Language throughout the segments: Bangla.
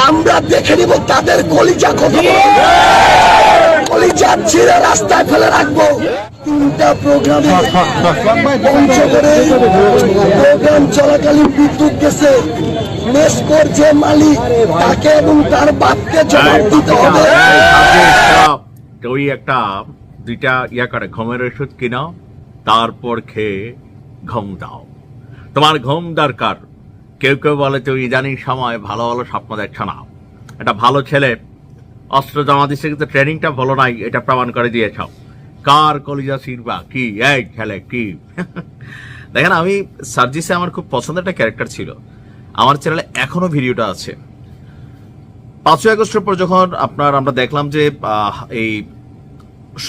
আমরা দেখে নিব তাদের কলিজা কত কলিজা ছিঁড়ে রাস্তায় ফেলে রাখবো। 3টা প্রোগ্রামে পঞ্চগড়ে প্রোগ্রাম চলাকালীন বিদ্যুৎ গেছে, মেসকোর যে মালিক তাকে এবং তার বাপকে জবাব দিতে হবে। ওই একটা দুইটা ইয়া করে ঘুমের ওষুধ কিনাও, তারপর খেয়ে ঘুম দাও। তোমার ঘুম দরকার। কেউ কেউ বলে তো ইদানিং সময় ভালো ভালো স্বপ্ন দেখছো না। একটা ভালো ছেলে অস্ত্র জমা দিচ্ছে কিন্তু ট্রেনিংটা ভালো নাই, এটা প্রমাণ করে দিয়েছ। কার কলিজা ছিঁড়বা কি এই ছেলে কি? দেখেন, আমি সার্জিসে আমার খুব পছন্দের একটা ক্যারেক্টার ছিল। আমার চ্যানেলে এখনো ভিডিওটা আছে। 5ই আগস্টের পর যখন আমরা দেখলাম যে এই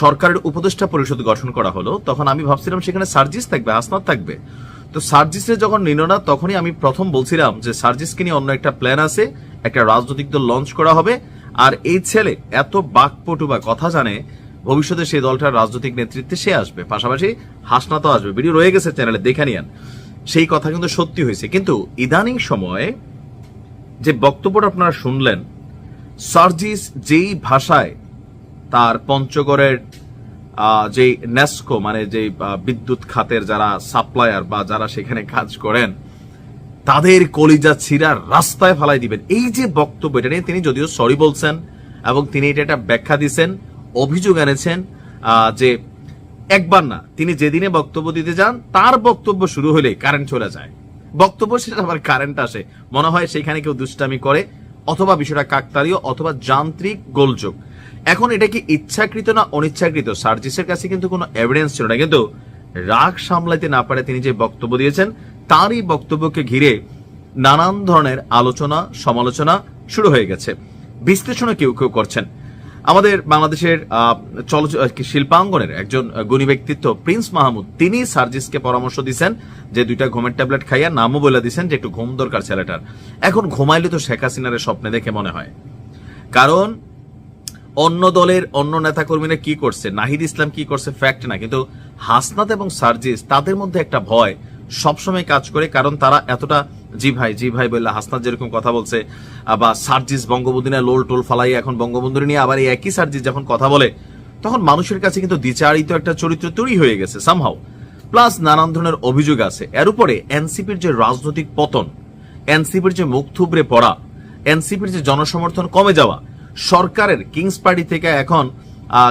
সরকারের উপদেষ্টা পরিষদ গঠন করা হলো, তখন আমি ভাবছিলাম সেখানে সার্জিস থাকবে, হাসনাত থাকবে। তো সার্জিসে যখন নিল না, তখনই আমি প্রথম বলছিলাম যে সার্জিসকে নিয়ে অন্য একটা প্ল্যান আছে, একটা রাজনৈতিক দল লঞ্চ করা হবে। আর এই ছেলে এত বাকপটু বা কথা জানে, ভবিষ্যতে সেই দলটার রাজনৈতিক নেতৃত্বে সে আসবে, পাশাপাশি হাসনাতও আসবে। ভিডিও রয়ে গেছে চ্যানেলে, দেখে নিয়েন। সেই কথা কিন্তু সত্যি হয়েছে। কিন্তু ইদানিং সময়ে যে বক্তব্যটা আপনারা শুনলেন, সার্জিস যেই ভাষায় তার পঞ্চগড়ের যে নেস্কো মানে যে বিদ্যুৎ খাতের যারা সাপ্লায়ার বা যারা সেখানে কাজ করেন তাদের কলিজা ছিঁড়া রাস্তায় ফালাই দিবেন, এই যে বক্তব্য, এটা নিয়ে তিনি যদিও সরি বলছেন এবং তিনি এটা একটা ব্যাখ্যা দিচ্ছেন, অভিযোগ এনেছেন যে একবার না, তিনি যেদিনে বক্তব্য দিতে যান তার বক্তব্য শুরু হলে কারেন্ট চলে যায়। বক্তব্য শেষে আবার কারেন্ট আসে। মনে হয় সেখানে কেউ দুষ্টামি করে, অথবা বিষয়টা কাকতালীয়, অথবা যান্ত্রিক গোলযোগ। এখন এটা কি ইচ্ছাকৃত না অনিচ্ছাকৃত, সার্জিসের কাছে কিন্তু কোনো এভিডেন্স ছিল না। কিন্তু রাগ সামলাইতে না পারে তিনি যে বক্তব্য দিয়েছেন, তারই বক্তব্যকে ঘিরে নানান ধরনের আলোচনা সমালোচনা শুরু হয়ে গেছে। বিশ্লেষণও কেউ কেউ করছেন। আমাদের বাংলাদেশের শিল্পাঙ্গনের একজন গুণী ব্যক্তিত্ব প্রিন্স মাহমুদ, তিনি সার্জিসকে পরামর্শ দিচ্ছেন যে 2টা ঘুমের ট্যাবলেট খাইয়া, নামও বলে দিচ্ছেন যে একটু ঘুম দরকার ছেলেটার। এখন ঘুমাইলে তো শেখ হাসিনার স্বপ্নে দেখে মনে হয়। কারণ অন্য দলের অন্য নেতাকর্মীরা কি করছে, নাহিদ ইসলাম কি করছে ফ্যাক্ট না, কিন্তু হাসনাত এবং সার্জিস তাদের মধ্যে একটা ভয় সবসময় কাজ করে। কারণ তারা এতটা জি ভাই বললে হাসনাত যেরকম কথা বলছে, বা সার্জিস বঙ্গবন্ধু নিয়ে লোল টোল ফালাই, এখন বঙ্গবন্ধু নিয়ে আবার এই একই সার্জিস যখন কথা বলে, তখন মানুষের কাছে কিন্তু দ্বিচারিত একটা চরিত্র তৈরি হয়ে গেছে সামহাও। প্লাস নানান ধরনের অভিযোগ আছে। এর উপরে এনসিপির যে রাজনৈতিক পতন, এনসিপির যে মুখ থুবড়ে পড়া, এনসিপির যে জনসমর্থন কমে যাওয়া, সরকারের কিংস পার্টি থেকে এখন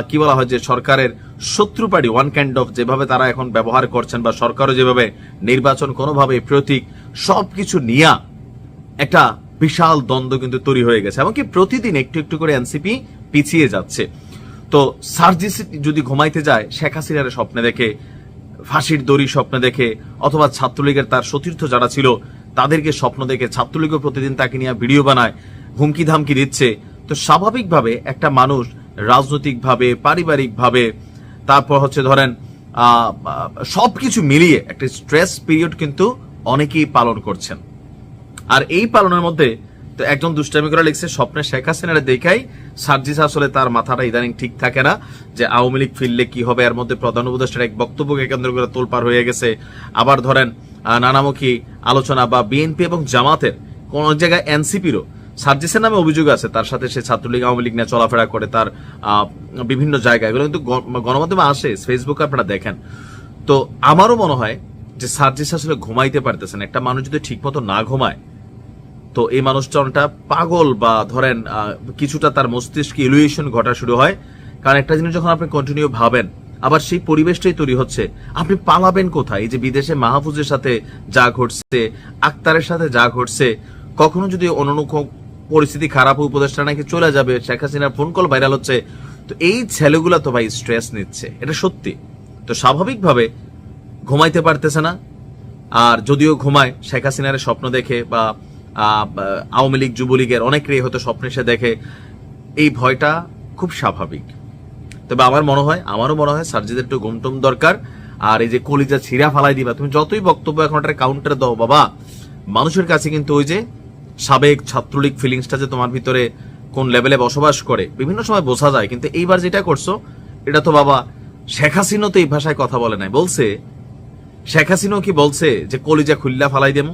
কি বলা হয় যে সরকারের শত্রু পার্টি ওয়ান কাইন্ড অফ যেভাবে তারা এখন ব্যবহার করছেন, বা সরকারও যেভাবে নির্বাচন কোনোভাবে প্রতীক সবকিছু নিয়ে একটা বিশাল দ্বন্দ্ব কিন্তু তৈরি হয়ে গেছে। এমনকি প্রতিদিন একটু একটু করে এনসিপি পিছিয়ে যাচ্ছে। তো সার্জিস যদি ঘুমাইতে যায় শেখ হাসিনার স্বপ্নে দেখে, ফাঁসির দড়ি স্বপ্নে দেখে, অথবা ছাত্রলীগের তার সতীর্থ যারা ছিল তাদেরকে স্বপ্ন দেখে, ছাত্রলীগও প্রতিদিন তাকে নিয়ে ভিডিও বানায়, হুমকি ধামকি দিচ্ছে, তো স্বাভাবিকভাবে একটা মানুষ রাজনৈতিকভাবে, পারিবারিকভাবে, তারপর হচ্ছে ধরেন সবকিছু মিলিয়ে একটা স্ট্রেস পিরিয়ড কিন্তু অনেকেই পালন করছেন। আর এই পালনের মধ্যে তো একজন দুষ্টামি করে লিখছে স্বপ্নে শেখ হাসিনার দেখাই সার্জিস আসলে তার মাথাটা ইদানিং ঠিক থাকে না, যে আওয়ামী লীগ ফিরলে কি হবে। এর মধ্যে প্রধান উপদেষ্টার এক বক্তব্যকে কেন্দ্র করে তোলপাড় হয়ে গেছে। আবার ধরেন নানামুখী আলোচনা, বা বিএনপি এবং জামাতের কোন জায়গায় এনসিপিরও সার্জিসের নামে অভিযোগ আছে, তার সাথে সে ছাত্রলীগ আওয়ামী লীগ নিয়ে চলাফেরা করে, তার বিভিন্ন জায়গায় এগুলো কিন্তু গণমাধ্যমে আসে, ফেসবুকে আপনারা দেখেন। তো আমারও মনে হয় যে সার্জিস আসলে ঘুমাইতে পারতেছেন। একটা মানুষ যদি ঠিক মতো না ঘুমায়, তো এই মানুষটা অনেকটা পাগল, বা ধরেন কিছুটা তার মস্তিষ্কে ইলুয়েশন ঘটা শুরু হয়। কারণ একটা জিনিস যখন আপনি কন্টিনিউ ভাবেন, আবার সেই পরিবেশটাই তৈরি হচ্ছে, আপনি পালাবেন কোথায়? এই যে বিদেশে মাহফুজের সাথে যা ঘটছে, আক্তারের সাথে যা ঘটছে, কখনো যদি অন্য পরিস্থিতি খারাপ, উপদেষ্টা নাকি চলে যাবে, শেখ হাসিনার ফোন কল ভাইরাল হচ্ছে, তো এই ছেলেগুলা তো ভাই স্ট্রেস নিচ্ছে, এটা সত্যি। তো স্বাভাবিকভাবে ঘুমাইতে পারতেছে না। আর যদিও ঘুমায়, শেখ হাসিনার স্বপ্ন দেখে, বা আওয়ামী লীগ যুবলীগের অনেকেরই হয়তো স্বপ্নে সে দেখে, এই ভয়টা খুব স্বাভাবিক। তবে আমারও মনে হয় সার্জিদের একটু ঘুমটুম দরকার। আর এই যে কলিজা ছিঁড়া ফালাই দিবা, তুমি যতই বক্তব্য এখন একটা কাউন্টারে দাও বাবা, মানুষের কাছে কিন্তু ওই যে সাবেক ছাত্রলীগ ফিলিংসটা যে তোমার ভিতরে কোন লেভেলে বসবাস করে বিভিন্ন সময় বোঝা যায়। কিন্তু এইবার যেটা করছো, এটা তো বাবা শেখ হাসিনাও তো এই ভাষায় কথা বলে নাই। বলছে শেখ হাসিনাও কি বলছে যে কলিজা খুল্লা ফালাই দেমু?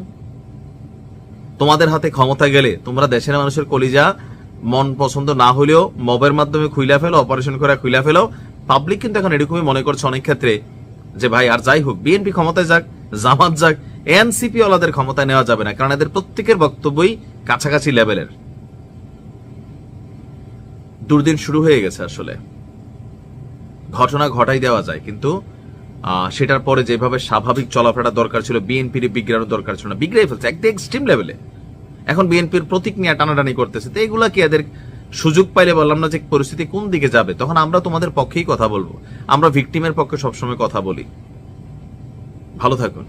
তোমাদের হাতে ক্ষমতা গেলে তোমরা দেশের মানুষের কলিজা মন পছন্দ না হলেও মবের মাধ্যমে খুইলা ফেলো, অপারেশন করে খুইলা ফেলো। পাবলিক কিন্তু এখন এরকমই মনে করছে অনেক ক্ষেত্রে যে ভাই আর যাই হোক, বিএনপি ক্ষমতায় যাক, জামাত যাক, এনসিপি ওয়ালাদের ক্ষমতায় নেওয়া যাবে না, কারণ এদের প্রত্যেকের বক্তব্যই কাছাকাছি লেভেলের। দুর্দিন শুরু হয়ে গেছে। আসলে ঘটনা ঘটাই দেওয়া যায়, কিন্তু সেটার পরে যেভাবে স্বাভাবিক চলাফেরা দরকার ছিল, বিএনপির বিগ্রানোর দরকার ছিল না, বিগড়াই ফেলছে একদম এক্সট্রিম লেভেলে। এখন বিএনপির প্রতীক নিয়ে টানাটানি করতেছে। তো এগুলা কি এদের সুযোগ পাইলে বললাম না যে পরিস্থিতি কোন দিকে যাবে, তখন আমরা তোমাদের পক্ষেই কথা বলবো। আমরা ভিকটিমের পক্ষে সবসময় কথা বলি। ভালো থাকুন।